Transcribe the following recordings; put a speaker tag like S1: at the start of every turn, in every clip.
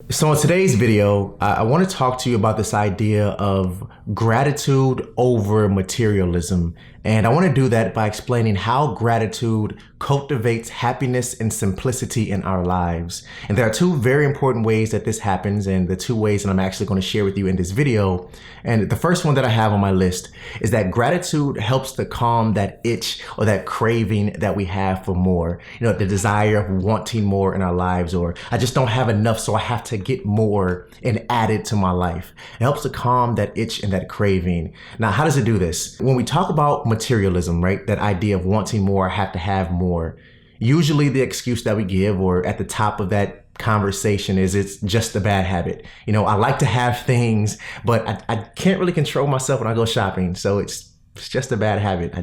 S1: So in today's video, I want to talk to you about this idea of gratitude over materialism. And I want to do that by explaining how gratitude cultivates happiness and simplicity in our lives. And there are two very important ways that this happens, and the two ways that I'm actually going to share with you in this video. And the first one that I have on my list is that gratitude helps to calm that itch or that craving that we have for more. You know, the desire of wanting more in our lives, or I just don't have enough, so I have to get more and add it to my life. It helps to calm that itch and that craving. Now, how does it do this? When we talk about materialism, right, that idea of wanting more, I have to have more, usually the excuse that we give, or at the top of that conversation, is it's just a bad habit. You know, I like to have things, but I can't really control myself when I go shopping. So it's just a bad habit.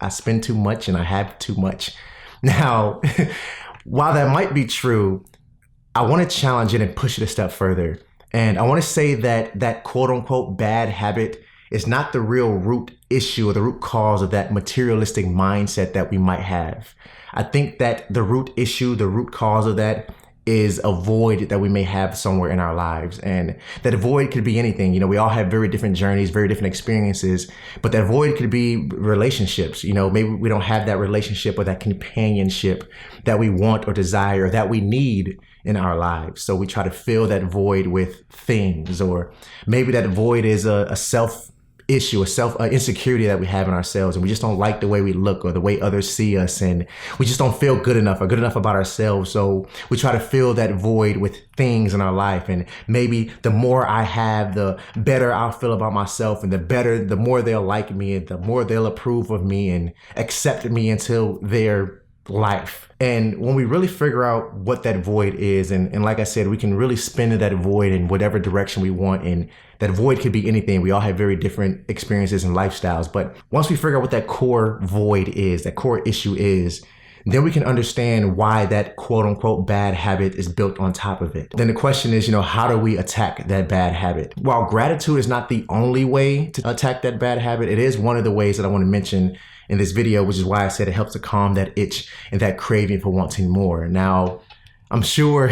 S1: I spend too much and I have too much. Now, while that might be true, I want to challenge it and push it a step further. And I want to say that that quote unquote bad habit is not the real root issue or the root cause of that materialistic mindset that we might have. I think that the root issue, the root cause of that is a void that we may have somewhere in our lives. And that void could be anything. You know, we all have very different journeys, very different experiences, but that void could be relationships. You know, maybe we don't have that relationship or that companionship that we want or desire or that we need in our lives. So we try to fill that void with things, or maybe that void is a self issue, a insecurity that we have in ourselves, and we just don't like the way we look or the way others see us, and we just don't feel good enough or good enough about ourselves. So we try to fill that void with things in our life, and maybe the more I have, the better I'll feel about myself, and the more they'll like me, and the more they'll approve of me and accept me into their life. And when we really figure out what that void is, and like I said, we can really spin that void in whatever direction we want, and that void could be anything. We all have very different experiences and lifestyles, but once we figure out what that core void is, that core issue is, then we can understand why that quote unquote bad habit is built on top of it. Then the question is, you know, how do we attack that bad habit? While gratitude is not the only way to attack that bad habit, it is one of the ways that I want to mention in this video, which is why I said it helps to calm that itch and that craving for wanting more. Now, I'm sure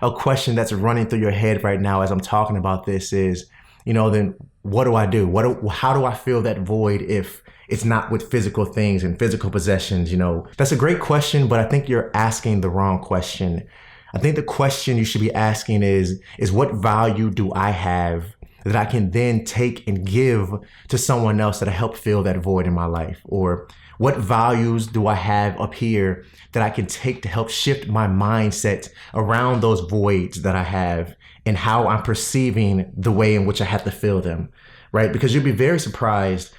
S1: a question that's running through your head right now as I'm talking about this is, you know, then what do I do? How do I fill that void if it's not with physical things and physical possessions? You know, that's a great question, but I think you're asking the wrong question. I think the question you should be asking is what value do I have that I can then take and give to someone else that I help fill that void in my life? Or what values do I have up here that I can take to help shift my mindset around those voids that I have and how I'm perceiving the way in which I have to fill them, right? Because you'll be very surprised.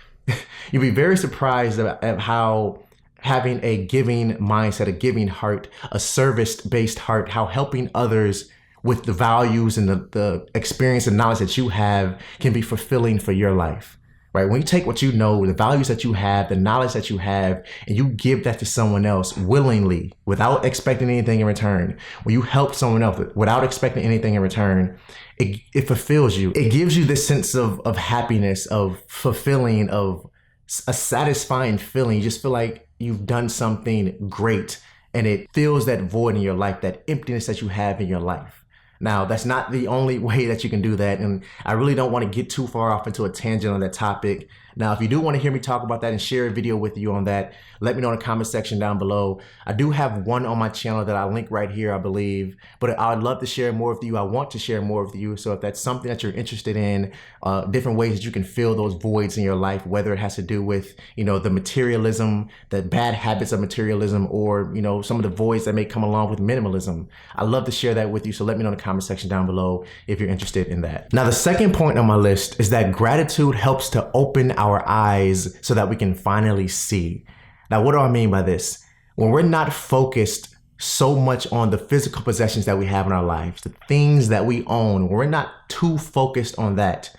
S1: You'll be very surprised at how having a giving mindset, a giving heart, a service-based heart, how helping others with the values and the experience and knowledge that you have can be fulfilling for your life, right? When you take what you know, the values that you have, the knowledge that you have, and you give that to someone else willingly, without expecting anything in return, when you help someone else without expecting anything in return, it fulfills you. It gives you this sense of happiness, of fulfilling, of a satisfying feeling. You just feel like you've done something great, and it fills that void in your life, that emptiness that you have in your life. Now, that's not the only way that you can do that, and I really don't want to get too far off into a tangent on that topic. Now, if you do want to hear me talk about that and share a video with you on that, let me know in the comment section down below. I do have one on my channel that I'll link right here, I believe, but I'd love to share more with you. I want to share more with you. So if that's something that you're interested in, different ways that you can fill those voids in your life, whether it has to do with, you know, the materialism, the bad habits of materialism, or, you know, some of the voids that may come along with minimalism, I'd love to share that with you. So let me know in the comment section down below if you're interested in that. Now, the second point on my list is that gratitude helps to open our eyes so that we can finally see. Now, what do I mean by this? When we're not focused so much on the physical possessions that we have in our lives, the things that we own, when we're not too focused on that,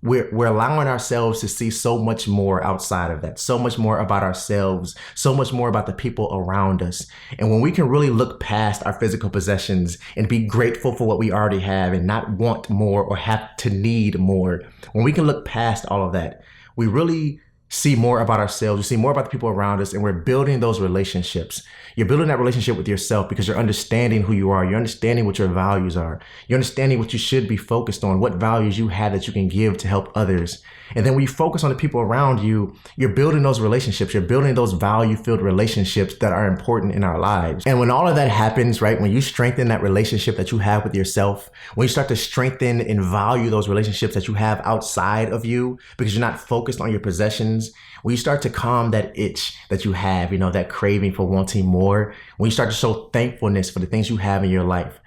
S1: we're allowing ourselves to see so much more outside of that, so much more about ourselves, so much more about the people around us. And when we can really look past our physical possessions and be grateful for what we already have and not want more or have to need more, when we can look past all of that, we really see more about ourselves, we see more about the people around us, and we're building those relationships. You're building that relationship with yourself because you're understanding who you are. You're understanding what your values are. You're understanding what you should be focused on, what values you have that you can give to help others. And then when you focus on the people around you, you're building those relationships. You're building those value-filled relationships that are important in our lives. And when all of that happens, right, when you strengthen that relationship that you have with yourself, when you start to strengthen and value those relationships that you have outside of you because you're not focused on your possessions, when you start to calm that itch that you have, you know, that craving for wanting more, when you start to show thankfulness for the things you have in your life,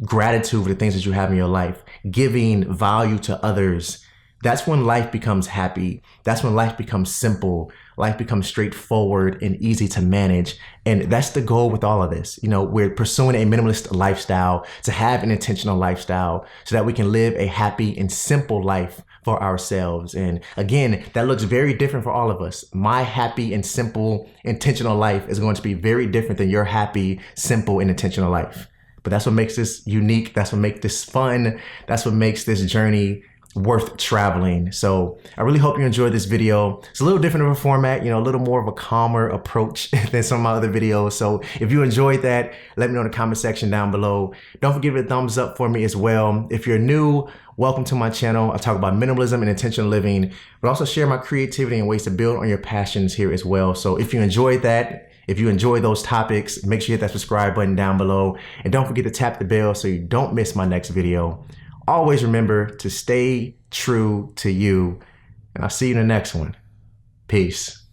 S1: gratitude for the things that you have in your life, giving value to others, that's when life becomes happy. That's when life becomes simple. Life becomes straightforward and easy to manage. And that's the goal with all of this. You know, we're pursuing a minimalist lifestyle to have an intentional lifestyle so that we can live a happy and simple life for ourselves. And again, that looks very different for all of us. My happy and simple intentional life is going to be very different than your happy, simple, and intentional life. But that's what makes this unique. That's what makes this fun. That's what makes this journey worth traveling. So I really hope you enjoyed this video. It's a little different of a format, you know, a little more of a calmer approach than some of my other videos. So if you enjoyed that, let me know in the comment section down below. Don't forget to give it a thumbs up for me as well. If you're new, welcome to my channel. I talk about minimalism and intentional living, but also share my creativity and ways to build on your passions here as well. So if you enjoyed that, if you enjoy those topics, make sure you hit that subscribe button down below. And don't forget to tap the bell so you don't miss my next video. Always remember to stay true to you. And I'll see you in the next one. Peace.